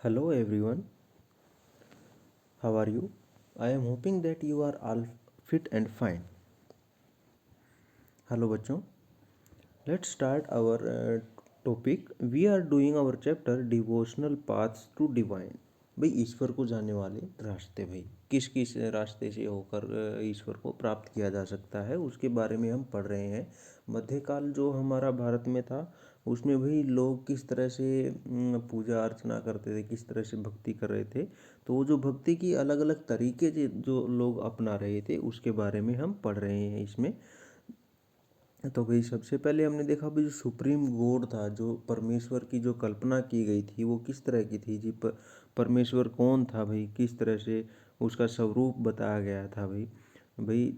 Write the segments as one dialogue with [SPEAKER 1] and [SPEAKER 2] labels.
[SPEAKER 1] Hello everyone, how are you? I am hoping that you are all fit and fine. Hello बच्चों, let's start our topic. We are doing our chapter Devotional Paths to Divine. भाई ईश्वर को जाने वाले रास्ते, भाई किस किस रास्ते से होकर ईश्वर को प्राप्त किया जा सकता है उसके बारे में हम पढ़ रहे हैं। मध्यकाल जो हमारा भारत में था उसमें भी लोग किस तरह से पूजा अर्चना करते थे, किस तरह से भक्ति कर रहे थे। तो वो जो भक्ति की अलग अलग तरीके जो लोग अपना रहे थे उसके बारे में हम पढ़ रहे हैं इसमें। तो भाई सबसे पहले हमने देखा भाई जो सुप्रीम गॉड था, जो परमेश्वर की जो कल्पना की गई थी वो किस तरह की थी जी। परमेश्वर कौन था भाई, किस तरह से उसका स्वरूप बताया गया था भाई। भाई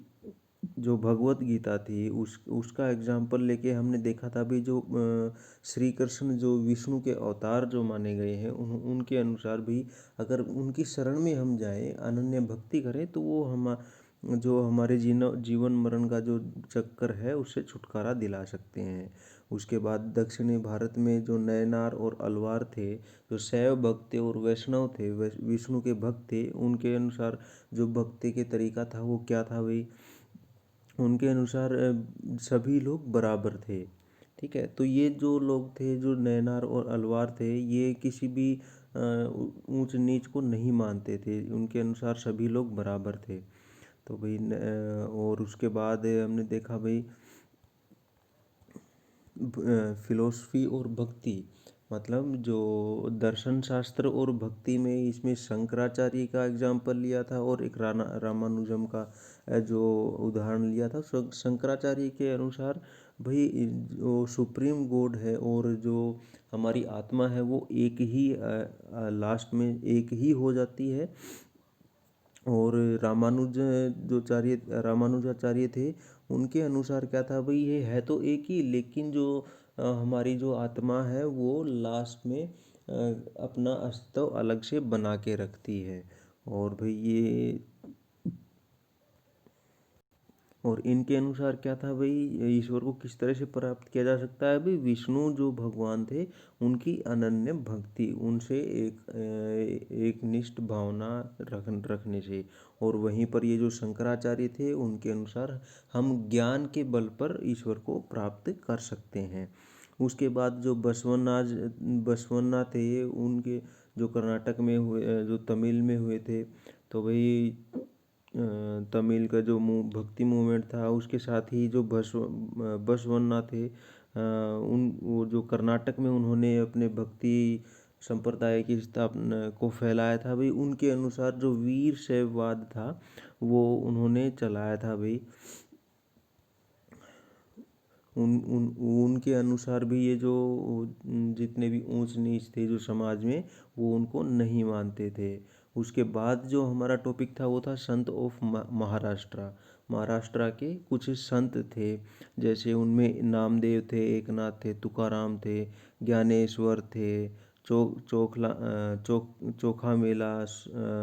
[SPEAKER 1] जो भगवत गीता थी उसका एग्जाम्पल लेके हमने देखा था भाई जो श्री कृष्ण जो विष्णु के अवतार जो माने गए हैं उनके अनुसार भी अगर उनकी शरण में हम जाएं, अनन्य भक्ति करें तो वो जो हमारे जीवन मरण का जो चक्कर है उससे छुटकारा दिला सकते हैं। उसके बाद दक्षिणी भारत में जो नयनार और अलवार थे, जो शैव भक्त थे और वैष्णव थे, विष्णु के भक्त थे, उनके अनुसार जो भक्ति के तरीका था वो क्या था भाई। उनके अनुसार सभी लोग बराबर थे। ठीक है, तो ये जो लोग थे, जो नैनार और अलवार थे, ये किसी भी ऊंच नीच को नहीं मानते थे। उनके अनुसार सभी लोग बराबर थे। तो भाई और उसके बाद हमने देखा भाई फिलोसफी और भक्ति, मतलब जो दर्शन शास्त्र और भक्ति में इसमें शंकराचार्य का एग्जाम्पल लिया था और एक रामानुजम का जो उदाहरण लिया था। शंकराचार्य के अनुसार भाई जो सुप्रीम गॉड है और जो हमारी आत्मा है वो एक ही लास्ट में एक ही हो जाती है। और रामानुजाचार्य थे, उनके अनुसार क्या था भाई, ये है तो एक ही, लेकिन जो हमारी जो आत्मा है वो लास्ट में अपना अस्तित्व अलग से बना के रखती है। और भाई ये और इनके अनुसार क्या था भाई, ईश्वर को किस तरह से प्राप्त किया जा सकता है भाई। विष्णु जो भगवान थे उनकी अनन्य भक्ति, उनसे एक निष्ठ भावना रखने से। और वहीं पर ये जो शंकराचार्य थे उनके अनुसार हम ज्ञान के बल पर ईश्वर को प्राप्त कर सकते हैं। उसके बाद जो बसवन्ना थे, उनके जो कर्नाटक में हुए, जो तमिल में हुए थे। तो भाई तमिल का जो भक्ति मूवमेंट था उसके साथ ही जो बसवन्ना थे, उन वो जो कर्नाटक में उन्होंने अपने भक्ति संप्रदाय की स्थापना को फैलाया था भाई। उनके अनुसार जो वीर शैववाद था वो उन्होंने चलाया था भाई। उन उन उनके अनुसार भी ये जो जितने भी ऊंच नीच थे जो समाज में, वो उनको नहीं मानते थे। उसके बाद जो हमारा टॉपिक था वो था संत ऑफ महाराष्ट्र। महाराष्ट्र के कुछ संत थे, जैसे उनमें नामदेव थे, एकनाथ थे, तुकाराम थे, ज्ञानेश्वर थे, चोखा मेला,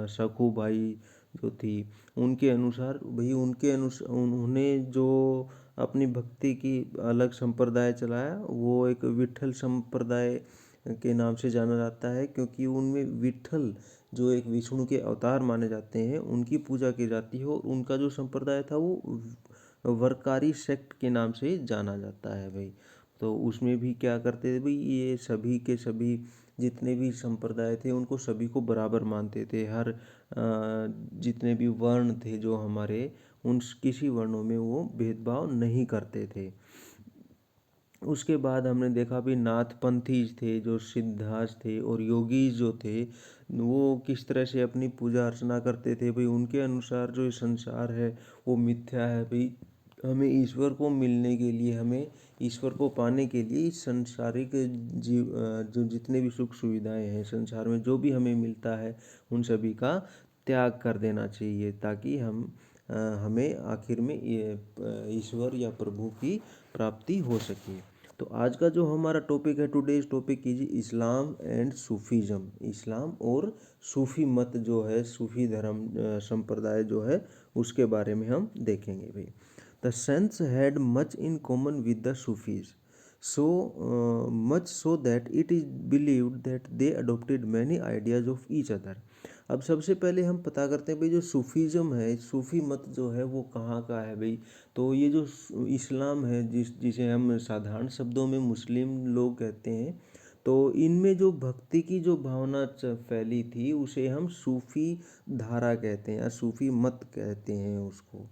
[SPEAKER 1] सखूबाई जो थी। उनके अनुसार भाई, उनके अनुसार उन्होंने जो अपनी भक्ति की अलग संप्रदाय चलाया, वो एक विठल संप्रदाय के नाम से जाना जाता है, क्योंकि उनमें विठल जो एक विष्णु के अवतार माने जाते हैं उनकी पूजा की जाती है। और उनका जो संप्रदाय था वो वरकारी सेक्ट के नाम से जाना जाता है भाई। तो उसमें भी क्या करते थे भाई, ये सभी के सभी जितने भी संप्रदाय थे उनको सभी को बराबर मानते थे। हर जितने भी वर्ण थे जो हमारे, उन किसी वर्णों में वो भेदभाव नहीं करते थे। उसके बाद हमने देखा भी नाथपंथी थे, जो सिद्धार्थ थे और योगी जो थे, वो किस तरह से अपनी पूजा अर्चना करते थे भाई। उनके अनुसार जो ये संसार है वो मिथ्या है भाई। हमें ईश्वर को मिलने के लिए, हमें ईश्वर को पाने के लिए इस सांसारिक जो जितने भी सुख सुविधाएं हैं संसार में, जो भी हमें मिलता है उन सभी का त्याग कर देना चाहिए, ताकि हमें आखिर में ये ईश्वर या प्रभु की प्राप्ति हो सके। तो आज का जो हमारा टॉपिक है, टुडेज टॉपिक कीजिए इस्लाम एंड सूफीज़म। इस्लाम और सूफी मत जो है, सूफी धर्म संप्रदाय जो है, उसके बारे में हम देखेंगे भाई। The saints had much in common with the Sufis. so much so that it is believed that they adopted many ideas of each other. अब सबसे पहले हम पता करते हैं भाई, जो सूफीज़्म है, सूफ़ी मत जो है वो कहाँ का है भाई। तो ये जो इस्लाम है, जिसे हम साधारण शब्दों में मुस्लिम लोग कहते हैं, तो इनमें जो भक्ति की जो भावना फैली थी उसे हम सूफ़ी धारा कहते हैं या सूफ़ी मत कहते हैं उसको।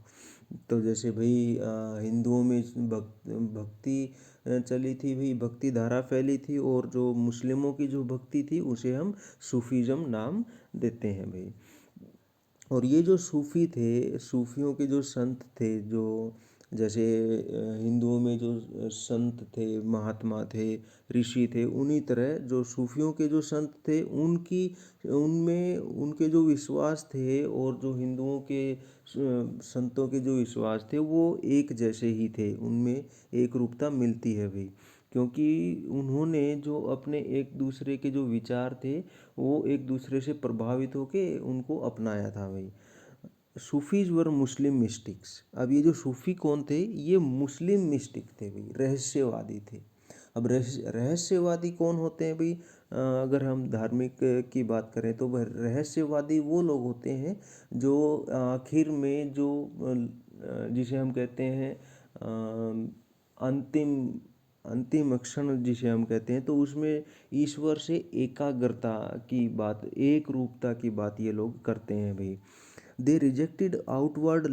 [SPEAKER 1] तो जैसे भाई हिंदुओं में भक्ति चली थी भाई, भक्ति धारा फैली थी, और जो मुस्लिमों की जो भक्ति थी उसे हम सूफीज़्म नाम देते हैं भाई। और ये जो सूफ़ी थे, सूफ़ियों के जो संत थे, जो जैसे हिंदुओं में जो संत थे, महात्मा थे, ऋषि थे, उन्हीं तरह जो सूफ़ियों के जो संत थे उनकी उनमें उनके जो विश्वास थे और जो हिंदुओं के संतों के जो विश्वास थे वो एक जैसे ही थे, उनमें एक रूपता मिलती है भाई। क्योंकि उन्होंने जो अपने एक दूसरे के जो विचार थे वो एक दूसरे से प्रभावित होके उनको अपनाया था भाई। सूफीज वर मुस्लिम मिस्टिक्स। अब ये जो सूफी कौन थे, ये मुस्लिम मिस्टिक थे भाई, रहस्यवादी थे। अब रहस्यवादी कौन होते हैं भाई? अगर हम धार्मिक की बात करें तो वह रहस्यवादी वो लोग होते हैं जो आखिर में जो जिसे हम कहते हैं अंतिम अंतिम क्षण जिसे हम कहते हैं, तो उसमें ईश्वर से एकाग्रता की बात, एक रूपता की बात ये लोग करते हैं भाई। They rejected outward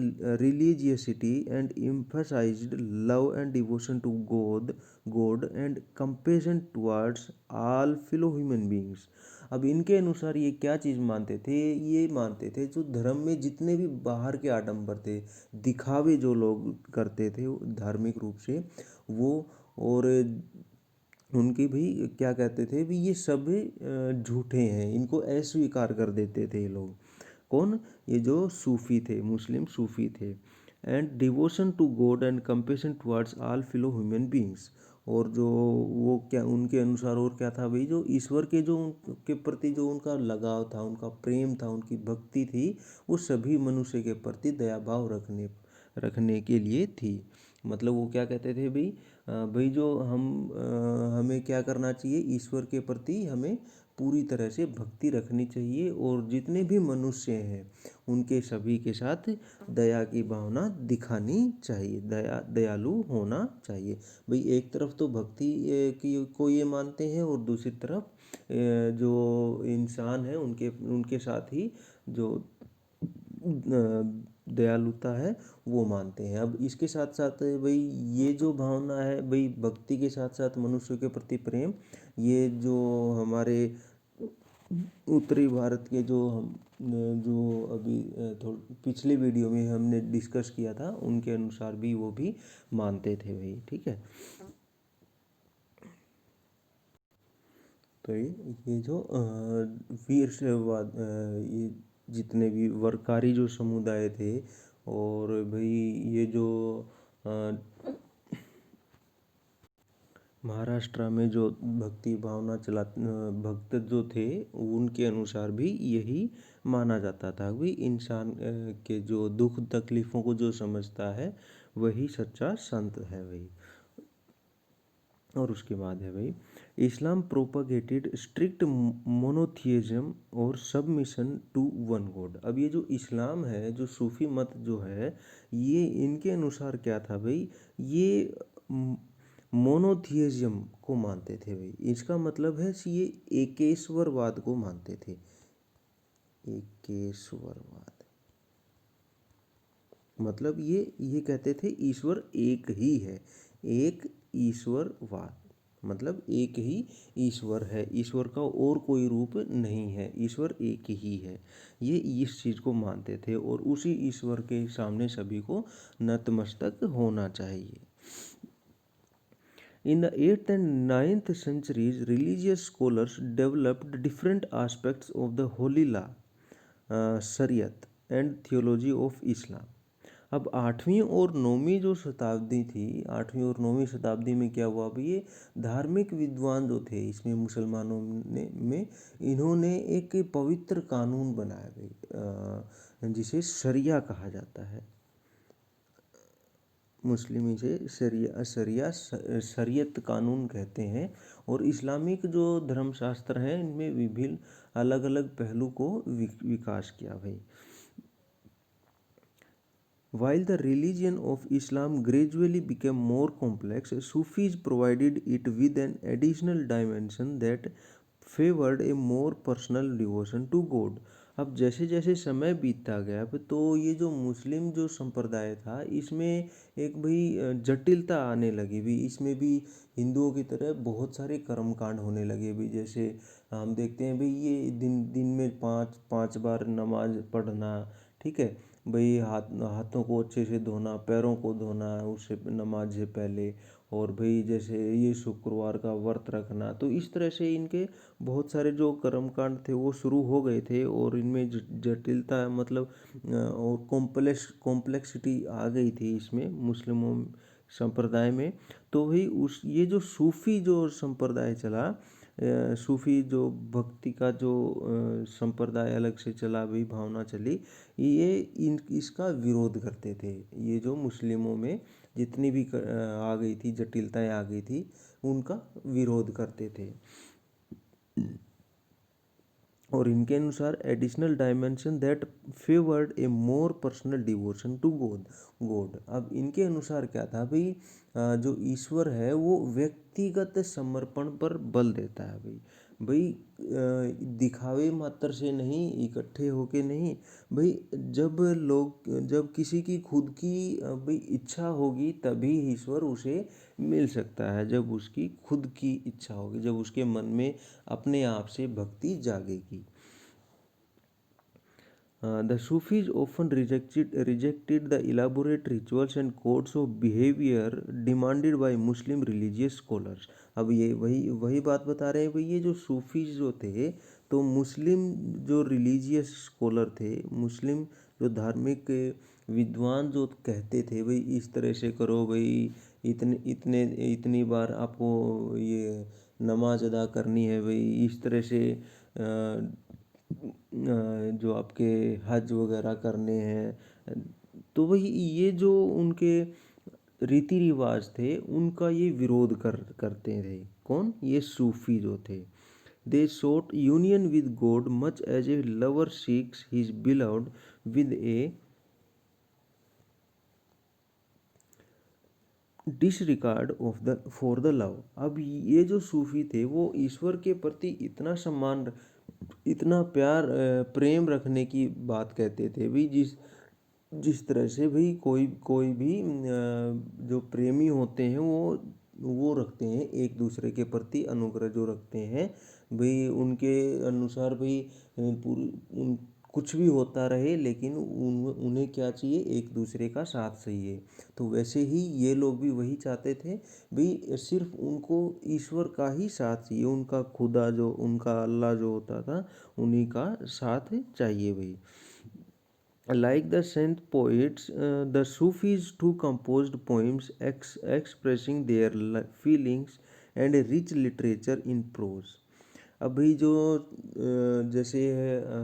[SPEAKER 1] religiosity and emphasized love and devotion to God and compassion towards all fellow human beings. अब इनके अनुसार ये क्या चीज़ मानते थे? ये मानते थे जो धर्म में जितने भी बाहर के आडंबर थे, दिखावे जो लोग करते थे धार्मिक रूप से, वो और उनकी भी क्या कहते थे भी, ये सब झूठे हैं, इनको अस्वीकार कर देते थे ये लोग। कौन? ये जो सूफी थे, मुस्लिम सूफी थे। And devotion to God and compassion towards all fellow human beings. और जो वो क्या उनके अनुसार और क्या था भाई, जो ईश्वर के जो उनके प्रति जो उनका लगाव था, उनका प्रेम था, उनकी भक्ति थी, वो सभी मनुष्य के प्रति दया भाव रखने के लिए थी। मतलब वो क्या कहते थे भाई, भाई जो हमें क्या करना चाहिए, ईश्वर के प्रति हमें पूरी तरह से भक्ति रखनी चाहिए, और जितने भी मनुष्य हैं उनके सभी के साथ दया की भावना दिखानी चाहिए, दयालु होना चाहिए भाई। एक तरफ तो भक्ति की को ये मानते हैं, और दूसरी तरफ जो इंसान है उनके उनके साथ ही जो दयालुता है वो मानते हैं। अब इसके साथ साथ भाई ये जो भावना है भाई, भक्ति के साथ साथ मनुष्य के प्रति प्रेम, ये जो हमारे उत्तरी भारत के जो हम जो अभी थोड़ी पिछले वीडियो में हमने डिस्कस किया था, उनके अनुसार भी वो भी मानते थे भाई। ठीक है। तो ये जो वीरशैववाद, ये जितने भी वर्कारी जो समुदाय थे, और भाई ये जो महाराष्ट्र में जो भक्ति भावना भक्त जो थे, उनके अनुसार भी यही माना जाता था कि इंसान के जो दुख तकलीफ़ों को जो समझता है वही सच्चा संत है भाई। और उसके बाद है भाई, इस्लाम प्रोपगेटेड स्ट्रिक्ट मोनोथियज्म और सबमिशन टू वन गॉड। अब ये जो इस्लाम है, जो सूफी मत जो है, ये इनके अनुसार क्या था भाई, ये मोनोथियज्म को मानते थे भाई। इसका मतलब है कि ये एकेश्वरवाद को मानते थे। एकेश्वरवाद मतलब ये कहते थे ईश्वर एक ही है। एक ईश्वरवाद मतलब एक ही ईश्वर है, ईश्वर का और कोई रूप नहीं है, ईश्वर एक ही है। ये इस चीज़ को मानते थे, और उसी ईश्वर के सामने सभी को नतमस्तक होना चाहिए। In the 8th and 9th centuries, religious scholars developed different aspects of the holy law, शरीयत एंड थियोलॉजी ऑफ इस्लाम। अब 8वीं और 9वीं जो शताब्दी थी, 8वीं और 9वीं शताब्दी में क्या हुआ भाई, ये धार्मिक विद्वान जो थे इसमें मुसलमानों में इन्होंने एक पवित्र कानून बनाया भाई, जिसे शरिया कहा जाता है। मुस्लिम इसे शरीयत कानून कहते हैं। और इस्लामिक जो धर्मशास्त्र हैं इनमें विभिन्न अलग अलग पहलू को विकास किया भाई। While the religion of Islam gradually became more complex, Sufis provided it with an additional dimension that favored a more personal devotion to God. अब जैसे जैसे समय बीतता गया तो ये जो मुस्लिम जो संप्रदाय था इसमें एक भाई जटिलता आने लगी भी। इसमें भी हिंदुओं की तरह बहुत सारे कर्मकांड होने लगे भी। जैसे हम देखते हैं भाई ये दिन दिन में पाँच पाँच बार नमाज पढ़ना, ठीक है भाई। हाथों को अच्छे से धोना, पैरों को धोना उससे नमाज से पहले। और भाई जैसे ये शुक्रवार का व्रत रखना। तो इस तरह से इनके बहुत सारे जो कर्मकांड थे वो शुरू हो गए थे और इनमें जटिलता मतलब और कॉम्प्लेक्सिटी आ गई थी इसमें मुस्लिमों संप्रदाय में। तो भाई उस ये जो सूफी जो संप्रदाय चला, सूफी जो भक्ति का जो संप्रदाय अलग से चला भाई, भावना चली, ये इसका विरोध करते थे। ये जो मुस्लिमों में जितनी भी आ गई थी जटिलताएं आ गई थी उनका विरोध करते थे। और इनके अनुसार additional dimension that favoured a more personal devotion to God. अब इनके अनुसार क्या था भाई, जो ईश्वर है वो व्यक्तिगत समर्पण पर बल देता है भाई। दिखावे मात्र से नहीं, इकट्ठे होके नहीं भाई। जब किसी की खुद की भाई इच्छा होगी तभी ईश्वर उसे मिल सकता है। जब उसकी खुद की इच्छा होगी, जब उसके मन में अपने आप से भक्ति जागेगी। The Sufis often rejected the elaborate rituals and codes of behavior demanded by Muslim religious scholars. अब ये वही वही बात बता रहे हैं भाई। ये जो सूफीज जो थे तो मुस्लिम जो रिलीजियस स्कॉलर थे, मुस्लिम जो धार्मिक विद्वान जो कहते थे भाई इस तरह से करो भाई, इतनी बार आपको ये नमाज अदा करनी है भाई, इस तरह से जो आपके हज वगैरह करने हैं। तो वही ये जो उनके रीति रिवाज थे उनका ये विरोध करते थे। कौन? ये सूफी जो थे। दे sought union with God much as a lover seeks his beloved with a disregard of the for the love. अब ये जो सूफी थे वो ईश्वर के प्रति इतना सम्मान, इतना प्यार प्रेम रखने की बात कहते थे भाई। जिस जिस तरह से भाई कोई कोई भी जो प्रेमी होते हैं वो रखते हैं एक दूसरे के प्रति अनुग्रह जो रखते हैं भाई। उनके अनुसार भाई कुछ भी होता रहे लेकिन उन्हें क्या चाहिए, एक दूसरे का साथ चाहिए। तो वैसे ही ये लोग भी वही चाहते थे भाई, सिर्फ उनको ईश्वर का ही साथ चाहिए। उनका खुदा जो उनका अल्लाह जो होता था उन्हीं का साथ चाहिए भाई। Like the saint poets, the Sufis too composed poems expressing their feelings and a rich literature in prose. अब भाई जो जैसे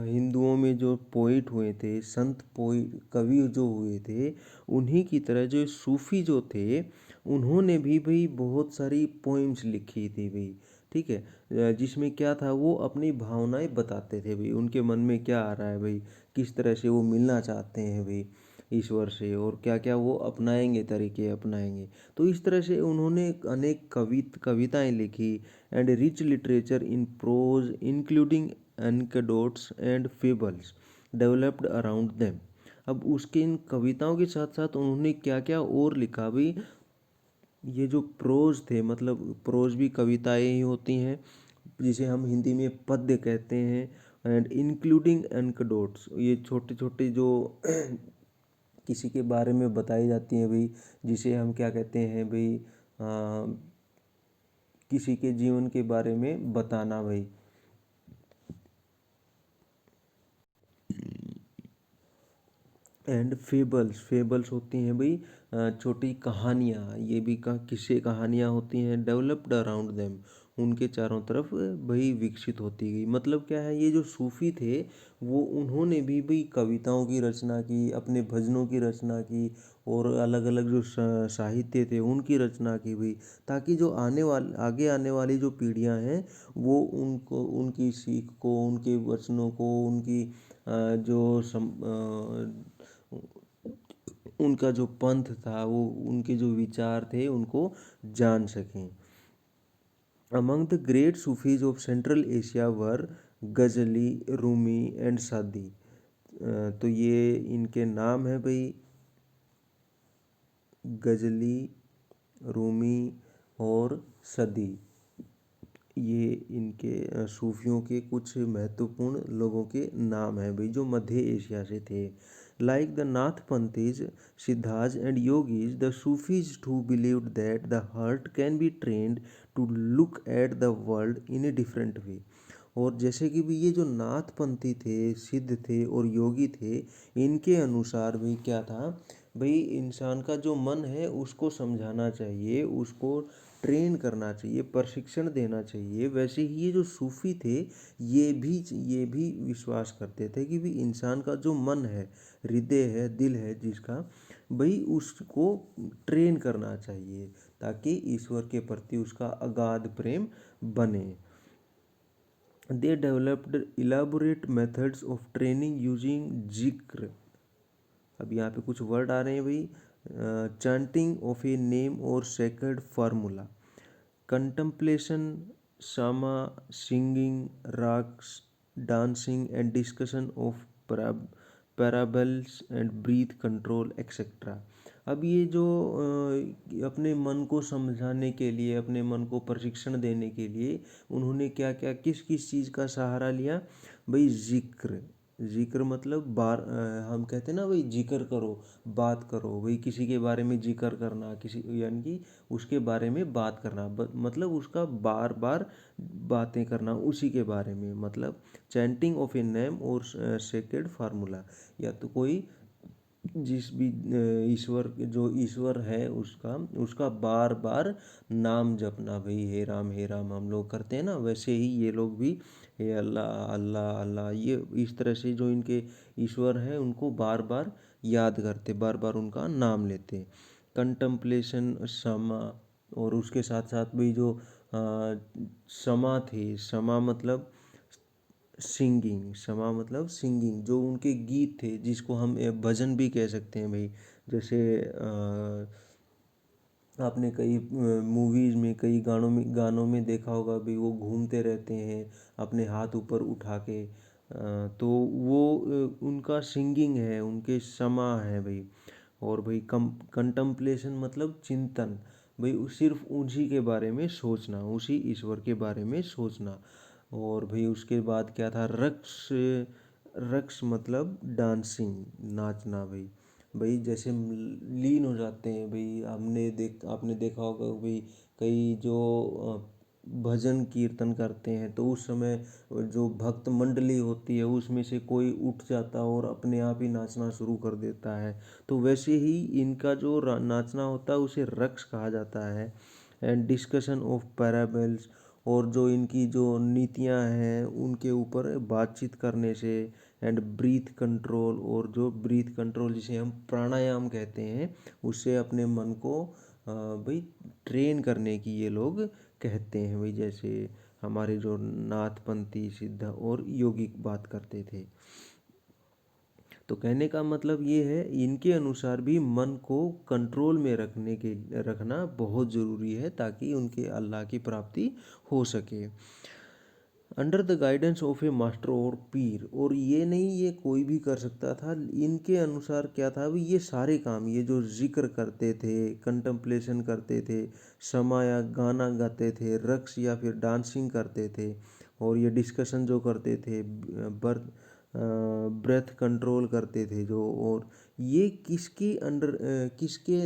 [SPEAKER 1] हिंदुओं में जो पोइट हुए थे, संत पोइट कवि जो हुए थे, उन्हीं की तरह जो सूफी जो थे उन्होंने भी भाई बहुत सारी पोइम्स लिखी थी भाई। ठीक है, जिसमें क्या था वो अपनी भावनाएं बताते थे भाई, उनके मन में क्या आ रहा है भाई, किस तरह से वो मिलना चाहते हैं भाई ईश्वर से, और क्या क्या वो अपनाएंगे, तरीके अपनाएंगे। तो इस तरह से उन्होंने अनेक कविताएं लिखी and rich literature in prose including anecdotes and fables developed around them. अब उसके इन कविताओं के साथ साथ उन्होंने क्या क्या और लिखा भाई। ये जो प्रोज थे, मतलब प्रोज भी कविताएं ही होती हैं जिसे हम हिंदी में पद्य कहते हैं। एंड इंक्लूडिंग एनकडोट्स, ये छोटे छोटे जो किसी के बारे में बताई जाती हैं भाई, जिसे हम क्या कहते हैं भाई, किसी के जीवन के बारे में बताना भाई। एंड फेबल्स होती हैं भाई छोटी कहानियाँ, ये भी किस्से कहानियाँ होती हैं डेवलप्ड अराउंड देम, उनके चारों तरफ भाई विकसित होती गई। मतलब क्या है, ये जो सूफी थे वो उन्होंने भी भाई कविताओं की रचना की, अपने भजनों की रचना की, और अलग अलग जो साहित्य थे उनकी रचना की भाई, ताकि जो आगे आने वाली जो पीढ़ियां हैं वो उनको, उनकी सीख को, उनके वचनों को, उनकी जो उनका जो पंथ था, वो उनके जो विचार थे उनको जान सकें। Among the great Sufis of central Asia were Ghazali, Rumi and सादी। तो ये इनके नाम है भाई, गजली, रूमी और सदी। ये इनके सूफियों के कुछ महत्वपूर्ण लोगों के नाम हैं भाई, जो मध्य एशिया से थे। Like the Nath Panthis, Siddhas and yogis, the Sufis too believed that the heart can be trained to look at the world in a different way. और जैसे कि भी ये जो नाथ पंथी थे, सिद्ध थे और योगी थे, इनके अनुसार भी क्या था भाई, इंसान का जो मन है उसको समझाना चाहिए, उसको ट्रेन करना चाहिए, प्रशिक्षण देना चाहिए। वैसे ही ये जो सूफी थे, ये भी विश्वास करते थे कि भी इंसान का जो मन है, हृदय है, दिल है जिसका, भाई उसको ट्रेन करना चाहिए, ताकि ईश्वर के प्रति उसका अगाध प्रेम बने। They developed elaborate methods of training using जिक्र। अब यहाँ पे कुछ वर्ड आ रहे हैं भाई, चैंटिंग ऑफ ए नेम और sacred formula, contemplation, sama, singing, rags, dancing and discussion of parables and breath control etc. अब ये जो अपने मन को समझाने के लिए, अपने मन को प्रशिक्षण देने के लिए उन्होंने क्या क्या, किस किस चीज़ का सहारा लिया भाई, जिक्र। जिक्र मतलब हम कहते हैं ना भाई, जिक्र करो, बात करो भाई, किसी के बारे में जिक्र करना, किसी यानी कि उसके बारे में बात करना, मतलब उसका बार बार बातें करना उसी के बारे में, मतलब चैंटिंग ऑफ ए नेम और सेक्रेड फार्मूला, या तो कोई जिस भी ईश्वर, जो ईश्वर है उसका उसका बार बार नाम जपना भाई, हे राम हम लोग करते हैं ना, वैसे ही ये लोग भी हे अल्लाह अल्लाह अल्लाह, ये इस तरह से जो इनके ईश्वर हैं उनको बार बार याद करते, बार बार उनका नाम लेते। कंtemplation, समा, और उसके साथ साथ भी जो समा थी, समा मतलब सिंगिंग, समा मतलब सिंगिंग, जो उनके गीत थे जिसको हम भजन भी कह सकते हैं भाई। जैसे आपने कई मूवीज़ में, कई गानों में देखा होगा भी, वो घूमते रहते हैं अपने हाथ ऊपर उठा के, तो वो उनका सिंगिंग है, उनके समा है भाई। और भाई कंtemplation मतलब चिंतन, भाई सिर्फ उसी के बारे में सोचना, उसी ईश्वर के बारे में सोचना। और भाई उसके बाद क्या था, रक्स। रक्स मतलब डांसिंग, नाचना भाई। भाई जैसे लीन हो जाते हैं भाई, आपने देखा होगा भाई, कई जो भजन कीर्तन करते हैं तो उस समय जो भक्त मंडली होती है उसमें से कोई उठ जाता और अपने आप ही नाचना शुरू कर देता है। तो वैसे ही इनका जो नाचना होता है उसे रक्स कहा जाता है। एंड डिस्कशन ऑफ पैराबल्स, और जो इनकी जो नीतियां हैं उनके ऊपर बातचीत करने से। एंड ब्रीथ कंट्रोल, और जो ब्रीथ कंट्रोल जिसे हम प्राणायाम कहते हैं, उससे अपने मन को भाई ट्रेन करने की ये लोग कहते हैं भाई। जैसे हमारे जो नाथपंथी, सिद्ध और योगिक बात करते थे। तो कहने का मतलब ये है, इनके अनुसार भी मन को कंट्रोल में रखना बहुत ज़रूरी है, ताकि उनके अल्लाह की प्राप्ति हो सके। Under the guidance of A master और पीर, और ये नहीं ये कोई भी कर सकता था, इनके अनुसार क्या था भी, ये सारे काम, ये जो जिक्र करते थे, कंtemplation करते थे, समा या गाना गाते थे, रक्स या फिर डांसिंग करते थे, और ये डिस्कशन जो करते थे, बर्थ ब्रेथ कंट्रोल करते थे जो, और ये किसके अंडर, किसके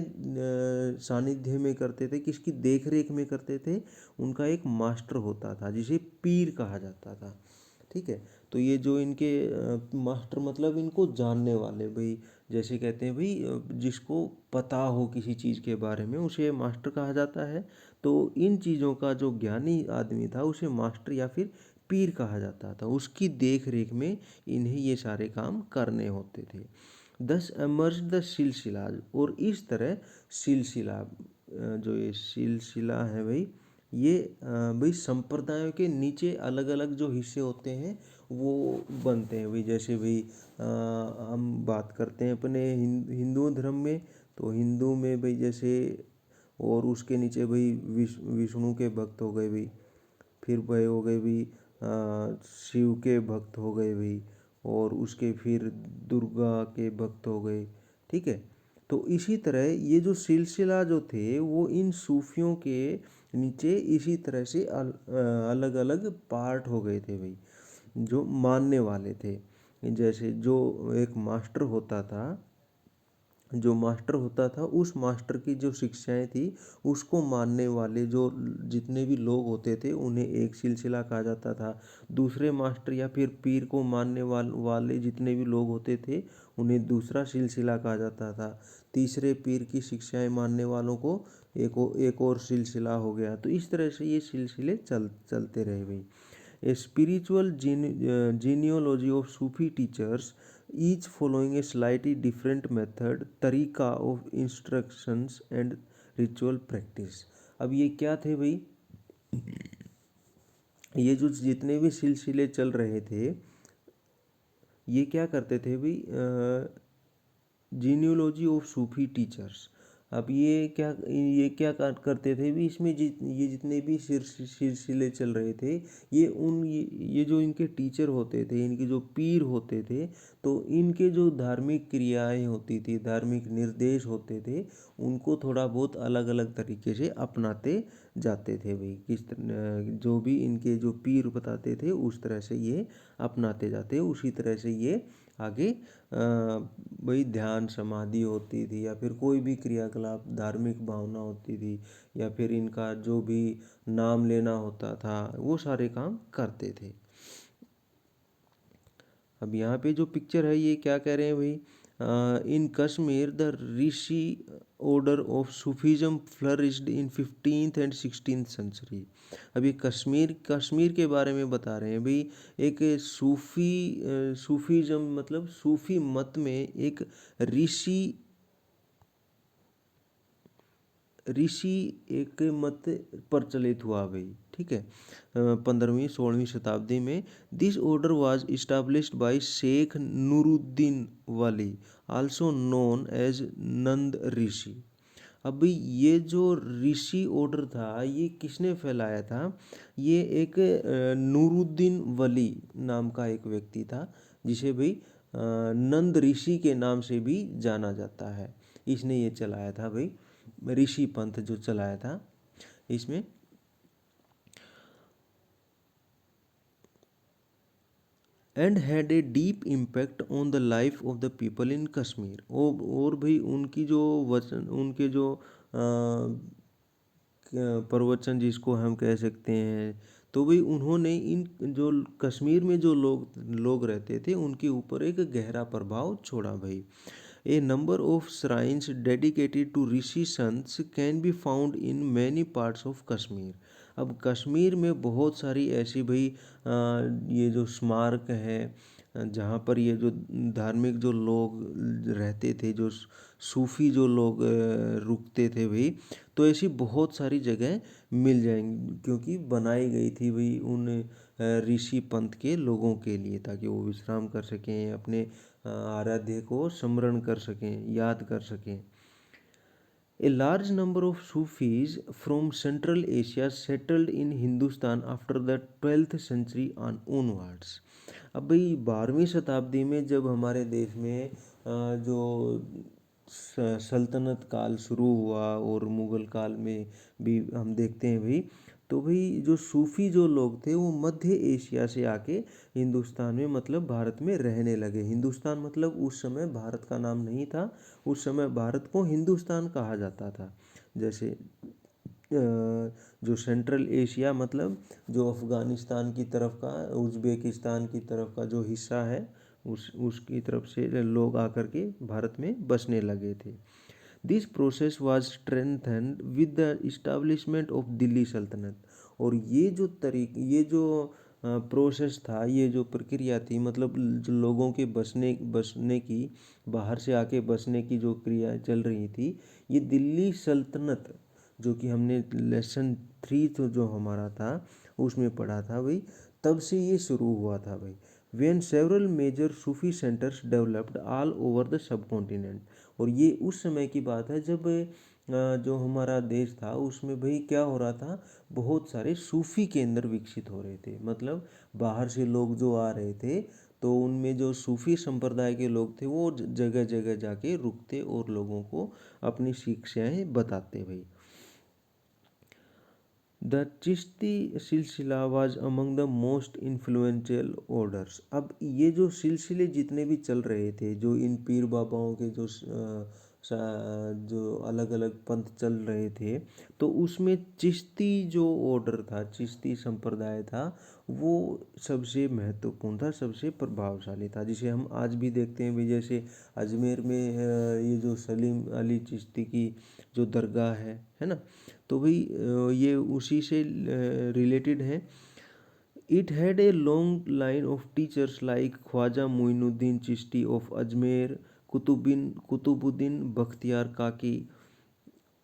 [SPEAKER 1] सानिध्य में करते थे, किसकी देख रेख में करते थे, उनका एक मास्टर होता था जिसे पीर कहा जाता था। ठीक है। तो ये जो इनके मास्टर मतलब इनको जानने वाले भाई, जैसे कहते हैं भाई जिसको पता हो किसी चीज़ के बारे में उसे मास्टर कहा जाता है। तो इन चीज़ों का जो ज्ञानी आदमी था उसे मास्टर या फिर पीर कहा जाता था। उसकी देख रेख में इन्हें ये सारे काम करने होते थे। दस एमर्ज द सिलसिलाज, और इस तरह सिलसिला जो ये सिलसिला है भाई, ये भाई संप्रदायों के नीचे अलग अलग जो हिस्से होते हैं वो बनते हैं भाई। जैसे भाई हम बात करते हैं अपने हिंदू धर्म में, तो हिंदू में भाई जैसे, और उसके नीचे भाई विष्णु के भक्त हो गए भाई, फिर भाई हो गए भाई शिव के भक्त हो गए भाई, और उसके फिर दुर्गा के भक्त हो गए, ठीक है। तो इसी तरह ये जो सिलसिला जो थे वो इन सूफियों के नीचे इसी तरह से अलग अलग पार्ट हो गए थे भाई, जो मानने वाले थे। जैसे जो एक मास्टर होता था, जो मास्टर होता था उस मास्टर की जो शिक्षाएं थी उसको मानने वाले जो जितने भी लोग होते थे उन्हें एक सिलसिला कहा जाता था। दूसरे मास्टर या फिर पीर को मानने वाले जितने भी लोग होते थे उन्हें दूसरा सिलसिला कहा जाता था। तीसरे पीर की शिक्षाएं मानने वालों को एक और सिलसिला हो गया। तो इस तरह से ये सिलसिले चलते रहे भाई। A spiritual genealogy of Sufi teachers, each following a slightly different method, तरीका of instructions and ritual practice। अब ये क्या थे भाई, ये जो जितने भी सिलसिले चल रहे थे ये क्या करते थे भाई, जीनियोलॉजी ऑफ सूफी टीचर्स। अब करते थे भी इसमें ये जितने भी सिलसिले चल रहे थे ये जो इनके टीचर होते थे, इनके जो पीर होते थे, तो इनके जो धार्मिक क्रियाएं होती थी, धार्मिक निर्देश होते थे, उनको थोड़ा बहुत अलग अलग तरीके से अपनाते जाते थे भाई। जो भी इनके जो पीर बताते थे उस तरह से ये अपनाते जाते, उसी तरह से ये आगे वही ध्यान समाधि होती थी या फिर कोई भी क्रियाकलाप धार्मिक भावना होती थी या फिर इनका जो भी नाम लेना होता था वो सारे काम करते थे। अब यहाँ पे जो पिक्चर है ये क्या कह रहे हैं भाई, in Kashmir the Rishi order of Sufism flourished in 15th and 16th century. अब ये कश्मीर के बारे में बता रहे हैं भाई। एक सूफीज्म मतलब सूफी मत में एक ऋषि ऋषि एक मत प्रचलित हुआ भाई, ठीक है। 15वीं 16वीं शताब्दी में this order was established by Sheikh Nooruddin Wali, also known as Nund Rishi. अब भाई ये जो ऋषि ऑर्डर था ये किसने फैलाया था, ये एक नूरुद्दीन वली नाम का एक व्यक्ति था जिसे भाई नंद ऋषि के नाम से भी जाना जाता है। इसने ये चलाया था भाई, ऋषि पंथ जो चलाया था इसमें। And had a deep impact on the life of the people in Kashmir. और भाई उनकी जो वचन, उनके जो प्रवचन जिसको हम कह सकते हैं, तो भाई उन्होंने इन जो कश्मीर में जो लोग रहते थे उनके ऊपर एक गहरा प्रभाव छोड़ा भाई। A number of shrines dedicated to Rishi saints can be found in many parts of Kashmir. अब कश्मीर में बहुत सारी ऐसी भाई ये जो स्मारक है जहाँ पर ये जो धार्मिक जो लोग रहते थे, जो सूफी जो लोग रुकते थे भाई, तो ऐसी बहुत सारी जगह मिल जाएंगी क्योंकि बनाई गई थी भाई उन ऋषि पंथ के लोगों के लिए, ताकि वो विश्राम कर सकें, अपने आराध्य को स्मरण कर सकें, याद कर सकें। A large number of Sufis from Central Asia settled in Hindustan after the 12th century on onwards। अब भाई 12वीं शताब्दी में जब हमारे देश में जो सल्तनत काल शुरू हुआ और मुग़ल काल में भी हम देखते हैं भाई, तो भाई जो सूफ़ी जो लोग थे वो मध्य एशिया से आके हिंदुस्तान में मतलब भारत में रहने लगे। हिंदुस्तान मतलब उस समय भारत का नाम नहीं था, उस समय भारत को हिंदुस्तान कहा जाता था। जैसे जो सेंट्रल एशिया मतलब जो अफ़गानिस्तान की तरफ का, उज़्बेकिस्तान की तरफ का जो हिस्सा है, उसकी तरफ से लोग आकर के भारत में बसने लगे थे। This process was strengthened with the establishment of Delhi सल्तनत। और ये जो प्रोसेस था, ये जो प्रक्रिया थी, मतलब जो लोगों के बसने की, बाहर से आके बसने की जो क्रिया चल रही थी, ये दिल्ली सल्तनत, जो कि हमने लेसन 3 तो जो हमारा था उसमें पढ़ा था भाई, तब से ये शुरू हुआ था भाई। When several major Sufi centres developed all over the subcontinent. और ये उस समय की बात है जब जो हमारा देश था उसमें भाई क्या हो रहा था, बहुत सारे सूफी केंद्र विकसित हो रहे थे। मतलब बाहर से लोग जो आ रहे थे, तो उनमें जो सूफी संप्रदाय के लोग थे वो जगह जगह जाके रुकते और लोगों को अपनी शिक्षाएं बताते भाई। द चिश्ती सिलसिला was among the most influential orders. अब ये जो सिलसिले जितने भी चल रहे थे, जो इन पीर बाबाओं के जो अलग अलग पंथ चल रहे थे, तो उसमें चिश्ती जो ऑर्डर था, चिश्ती संप्रदाय था, वो सबसे महत्वपूर्ण था, सबसे प्रभावशाली था, जिसे हम आज भी देखते हैं भी। जैसे अजमेर में ये जो सलीम अली चिश्ती की जो दरगाह है ना, तो भाई ये उसी से रिलेटेड है। It had a long line of teachers like Khwaja Moinuddin Chishti of Ajmer, Qutbuddin Bakhtiyar Kaki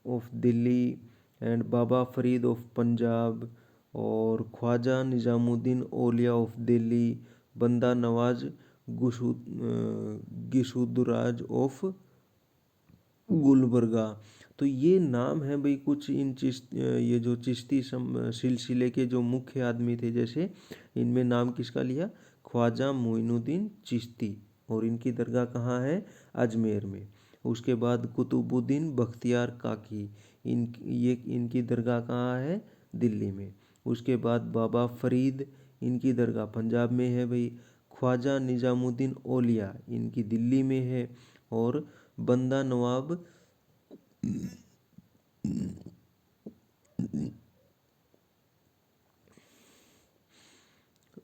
[SPEAKER 1] of Delhi, and Baba Farid of Punjab, और ख्वाजा निज़ामुद्दीन औलिया ऑफ दिल्ली, बंदा नवाज गिसुदराज ऑफ गुलबर्गा। तो ये नाम है भाई कुछ ये जो चिश्ती सिलसिले के जो मुख्य आदमी थे। जैसे इनमें नाम किसका लिया, ख्वाजा मोइनुद्दीन चिश्ती, और इनकी दरगाह कहाँ है, अजमेर में। उसके बाद कुतुबुद्दीन बख्तियार काकी, इनकी दरगाह कहाँ है, दिल्ली में। उसके बाद बाबा फरीद, इनकी दरगाह पंजाब में है भाई। ख्वाजा निज़ामुद्दीन औलिया, इनकी दिल्ली में है। और बंदा नवाब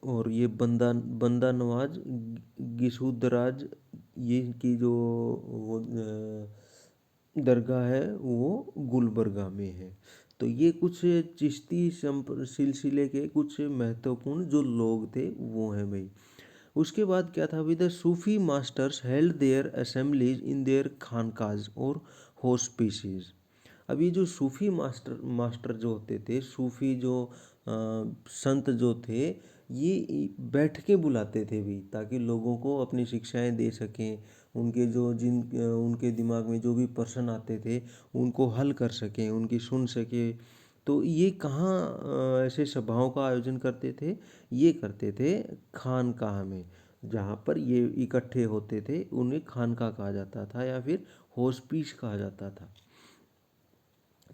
[SPEAKER 1] और ये बंदा नवाज गिसुदराज, ये की जो वो दरगाह है वो गुलबर्गा में है। तो ये कुछ चिश्ती सिलसिले के कुछ महत्वपूर्ण जो लोग थे वो हैं भाई। उसके बाद क्या था भाई, the Sufi masters held their assemblies in their khanqahs और होस्पिसेस। अब ये जो सूफी मास्टर मास्टर जो होते थे, सूफी जो संत जो थे, ये बैठ के बुलाते थे भी, ताकि लोगों को अपनी शिक्षाएं दे सकें, उनके जो उनके दिमाग में जो भी प्रश्न आते थे उनको हल कर सकें, उनकी सुन सके। तो ये कहाँ ऐसे सभाओं का आयोजन करते थे, ये करते थे खानकाह में। जहाँ पर ये इकट्ठे होते थे उन्हें खानकाह कहा जाता था, या फिर होस्पिस कहा जाता था।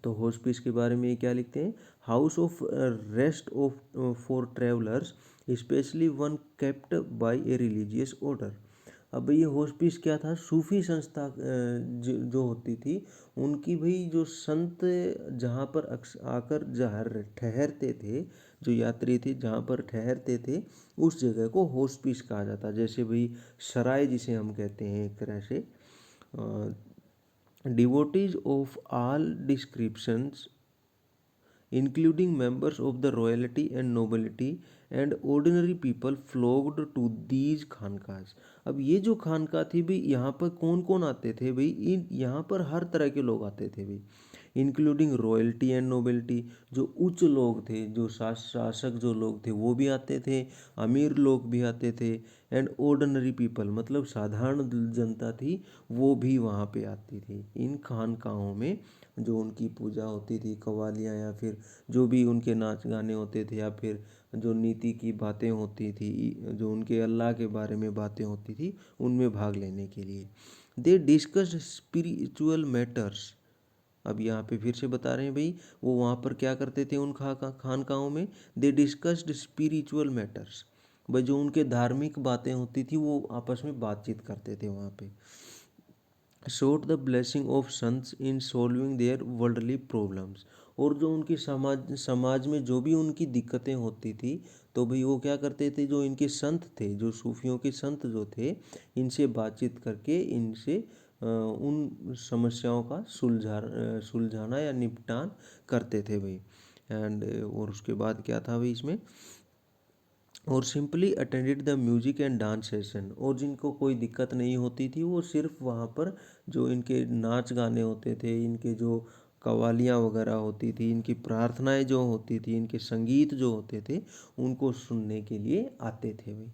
[SPEAKER 1] तो होस्पिस के बारे में ये क्या लिखते हैं, house of rest of for travellers, specially one kept bye a religious order. अब ये होस्पिस क्या था, सूफी संस्था जो होती थी उनकी भाई, जो संत जहाँ पर आकर जहाँ ठहरते थे, जो यात्री थे जहाँ पर ठहरते थे, उस जगह को होस्पिस कहा जाता। जैसे भाई सराय जिसे हम कहते हैं एक तरह से। Devotees of all descriptions, including members of the royalty and nobility and ordinary people, flocked to these खानकाज। अब ये जो खानका थी भाई, यहाँ पर कौन कौन आते थे भाई, इन यहाँ पर हर तरह के लोग आते थे भाई, इंक्लूडिंग रॉयल्टी एंड नोबिलिटी, जो उच्च लोग थे, जो शासक जो लोग थे वो भी आते थे, अमीर लोग भी आते थे, एंड ऑर्डिनरी पीपल मतलब साधारण जनता थी वो भी वहाँ पे आती थी। इन खानकाहों में जो उनकी पूजा होती थी, कव्वालियाँ, या फिर जो भी उनके नाच गाने होते थे, या फिर जो नीति की बातें होती थी, जो उनके अल्लाह के बारे में बातें होती थी, उनमें भाग लेने के लिए। दे डिस्कस्ड स्पिरिचुअल मैटर्स। अब यहाँ पे फिर से बता रहे हैं भाई, वो वहाँ पर क्या करते थे उन खानकाहों में, दे डिस्कस्ड स्पिरिचुअल मैटर्स। भाई जो उनके धार्मिक बातें होती थी वो आपस में बातचीत करते थे वहाँ पे। sought the blessing of sons in solving their worldly problems। और जो उनकी समाज समाज में जो भी उनकी दिक्कतें होती थी, तो भाई वो क्या करते थे, जो इनके संत थे, जो सूफियों के संत जो थे, इनसे बातचीत करके इनसे उन समस्याओं का सुलझाना या निपटान करते थे भाई। एंड और उसके बाद क्या था भाई इसमें, और simply attended the music and dance session, और जिनको कोई दिक्कत नहीं होती थी वो सिर्फ वहाँ पर जो इनके नाच गाने होते थे, इनके जो कवालियाँ वगैरह होती थी, इनकी प्रार्थनाएं जो होती थी, इनके संगीत जो होते थे, उनको सुनने के लिए आते थे भाई।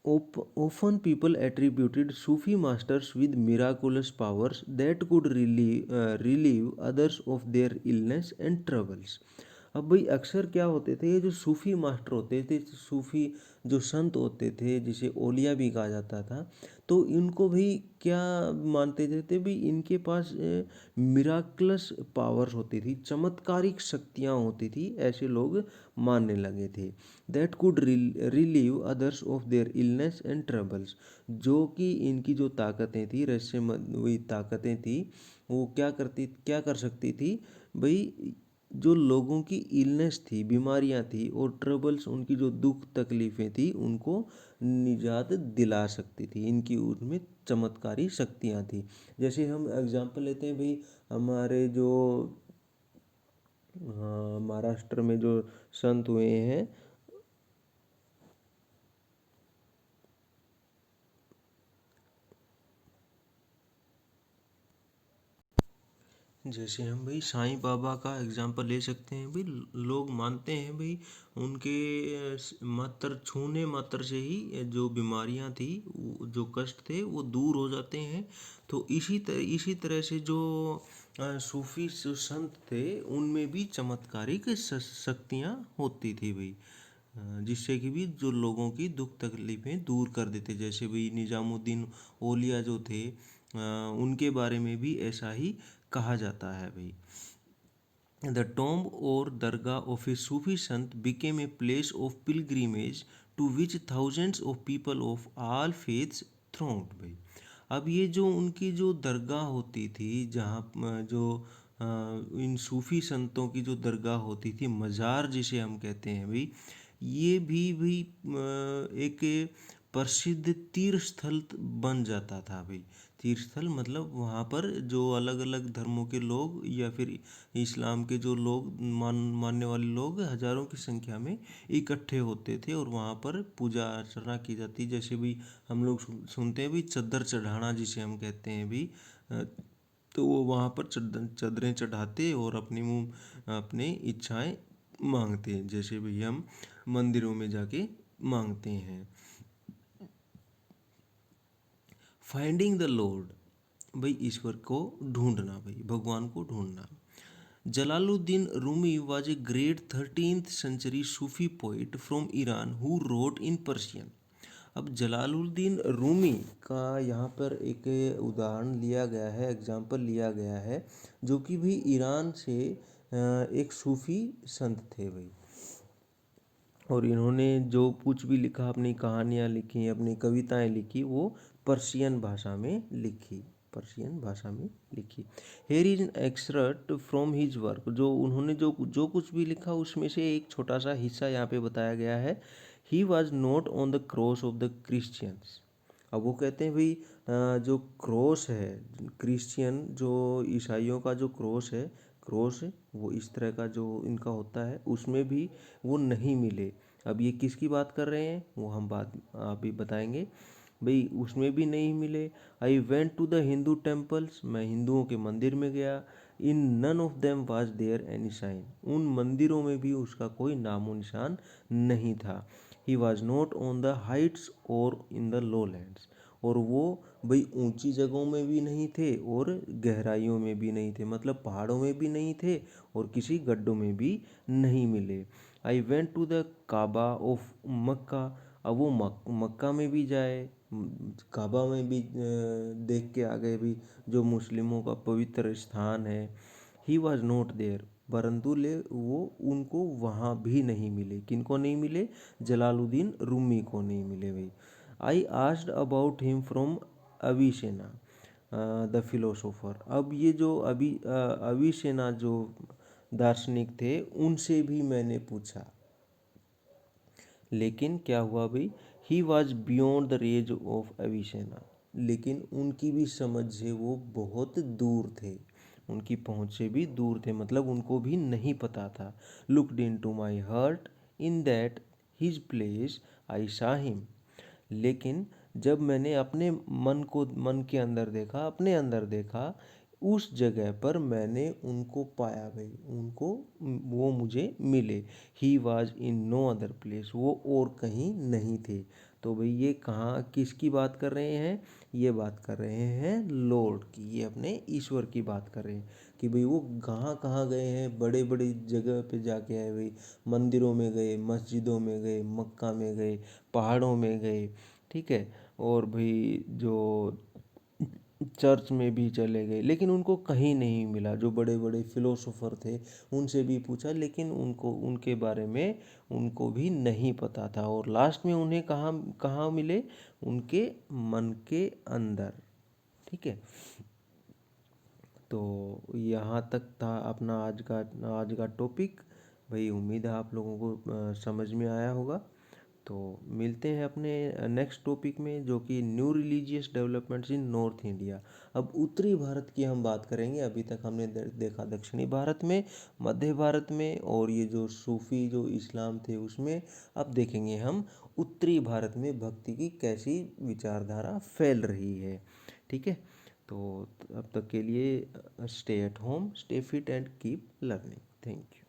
[SPEAKER 1] Often people attributed Sufi masters with miraculous powers that could relieve others of their illness and troubles. अब भाई अक्सर क्या होते थे, ये जो सूफी मास्टर होते थे, सूफी जो संत होते थे, जिसे ओलिया भी कहा जाता था, तो इनको भी क्या मानते थे भाई, इनके पास मिराकलस पावर्स होती थी, चमत्कारिक शक्तियाँ होती थी, ऐसे लोग मानने लगे थे। That could relieve others of their illness and troubles, जो कि इनकी जो ताकतें थी, रहस्यमयी ताकतें थी, वो क्या कर सकती थी भाई, जो लोगों की इलनेस थी, बीमारियां थी, और ट्रबल्स, उनकी जो दुख तकलीफ़ें थी, उनको निजात दिला सकती थी, इनकी उनमें चमत्कारी शक्तियां थी। जैसे हम एग्जांपल लेते हैं भाई, हमारे जो महाराष्ट्र में जो संत हुए हैं, जैसे हम भाई साईं बाबा का एग्जांपल ले सकते हैं भाई। लोग मानते हैं भाई, उनके मात्र छूने मात्र से ही जो बीमारियां थी, जो कष्ट थे, वो दूर हो जाते हैं। तो इसी तरह से जो सूफी जो संत थे, उनमें भी चमत्कारिक शक्तियाँ होती थी भाई, जिससे कि भी जो लोगों की दुख तकलीफें दूर कर देते। जैसे भाई निजामुद्दीन औलिया जो थे, उनके बारे में भी ऐसा ही कहा जाता है भाई। द टॉम्ब और दरगाह ऑफ ए सूफी संत became a place of pilgrimage to which thousands of people of all faiths thronged भाई। अब ये जो उनकी जो दरगाह होती थी, जहाँ जो इन सूफी संतों की जो दरगाह होती थी, मज़ार जिसे हम कहते हैं भाई, ये भी एक प्रसिद्ध तीर्थ स्थल बन जाता था भाई। तीर्थ स्थल मतलब वहाँ पर जो अलग अलग धर्मों के लोग, या फिर इस्लाम के जो लोग मानने वाले लोग हजारों की संख्या में इकट्ठे होते थे, और वहाँ पर पूजा अर्चना की जाती। जैसे भी हम लोग सुनते हैं भी, चद्दर चढ़ाना जिसे हम कहते हैं भी, तो वो वहाँ पर चद्दरें चढ़ाते और अपनी मुँह अपनी इच्छाएं मांगते हैं, जैसे भी हम मंदिरों में जाके मांगते हैं। फाइंडिंग द लॉर्ड भाई, ईश्वर को ढूंढना भाई, भगवान को ढूंढना। Jalaluddin Rumi was a great 13th century Sufi poet from Iran who wrote in Persian। अब जलालुद्दीन रूमी का यहाँ पर एक उदाहरण लिया गया है, एग्जाम्पल लिया गया है, जो कि भी ईरान से एक सूफी संत थे भाई। और इन्होंने जो कुछ भी लिखा, अपनी कहानियाँ लिखी, अपनी कविताएं लिखी, वो पर्शियन भाषा में लिखी, पर्शियन भाषा में लिखी। Here is an extract from his work, जो उन्होंने जो जो कुछ भी लिखा, उसमें से एक छोटा सा हिस्सा यहाँ पे बताया गया है। He was not on the cross of the Christians. अब वो कहते हैं भाई, जो क्रॉस है, क्रिश्चियन जो ईसाइयों का जो क्रॉस है, वो इस तरह का जो इनका होता है, उसमें भी वो नहीं मिले। अब ये किसकी बात कर रहे हैं, वो हम बात अभी बताएंगे भाई, उसमें भी नहीं मिले। I went to the Hindu temples, मैं हिंदुओं के मंदिर में गया। In none of them was there any sign, उन मंदिरों में भी उसका कोई नामो निशान नहीं था। He was not on the Heights और इन द लोलैंड्स, और वो भाई ऊंची जगहों में भी नहीं थे और गहराइयों में भी नहीं थे, मतलब पहाड़ों में भी नहीं थे और किसी गड्ढों में भी नहीं मिले। I went to the Kaaba of Mecca, अब वो मक्का में भी जाए, काबा में भी देख के आ गए भी, जो मुस्लिमों का पवित्र स्थान है। ही वॉज नॉट देयर, परंतु ले वो उनको वहाँ भी नहीं मिले। किनको नहीं मिले, जलालुद्दीन रूमी को नहीं मिले भाई। I asked about him from Avicenna, the philosopher. अब ये जो अविसेना जो दार्शनिक थे उनसे भी मैंने पूछा, लेकिन क्या हुआ भाई, he was beyond the range of Avicenna. लेकिन उनकी भी समझ से वो बहुत दूर थे, उनकी पहुंच से भी दूर थे, मतलब उनको भी नहीं पता था। Looked into my heart in that his place I saw him. लेकिन जब मैंने अपने मन के अंदर देखा, अपने अंदर देखा, उस जगह पर मैंने उनको पाया भाई, उनको, वो मुझे मिले। He was in no other place, वो और कहीं नहीं थे। तो भाई ये कहाँ किसकी बात कर रहे हैं, ये बात कर रहे हैं लॉर्ड की, ये अपने ईश्वर की बात कर रहे हैं कि भाई वो कहाँ कहाँ गए हैं, बड़े बड़े जगह पे जाके आए भाई, मंदिरों में गए, मस्जिदों में गए, मक्का में गए, पहाड़ों में गए, ठीक है, और भाई जो चर्च में भी चले गए, लेकिन उनको कहीं नहीं मिला। जो बड़े बड़े फिलोसोफर थे उनसे भी पूछा, लेकिन उनको उनके बारे में उनको भी नहीं पता था। और लास्ट में उन्हें कहाँ कहाँ मिले, उनके मन के अंदर, ठीक है। तो यहाँ तक था अपना आज का टॉपिक। भाई उम्मीद है आप लोगों को समझ में आया होगा। तो मिलते हैं अपने नेक्स्ट टॉपिक में, जो कि new religious developments in north India. अब उत्तरी भारत की हम बात करेंगे। अभी तक हमने देखा दक्षिणी भारत में, मध्य भारत में, और ये जो सूफी जो इस्लाम थे उसमें। अब देखेंगे हम उत्तरी भारत में भक्ति की कैसी विचारधारा फैल रही है, ठीक है। तो अब तक के लिए stay at home, stay fit and keep learning. Thank you.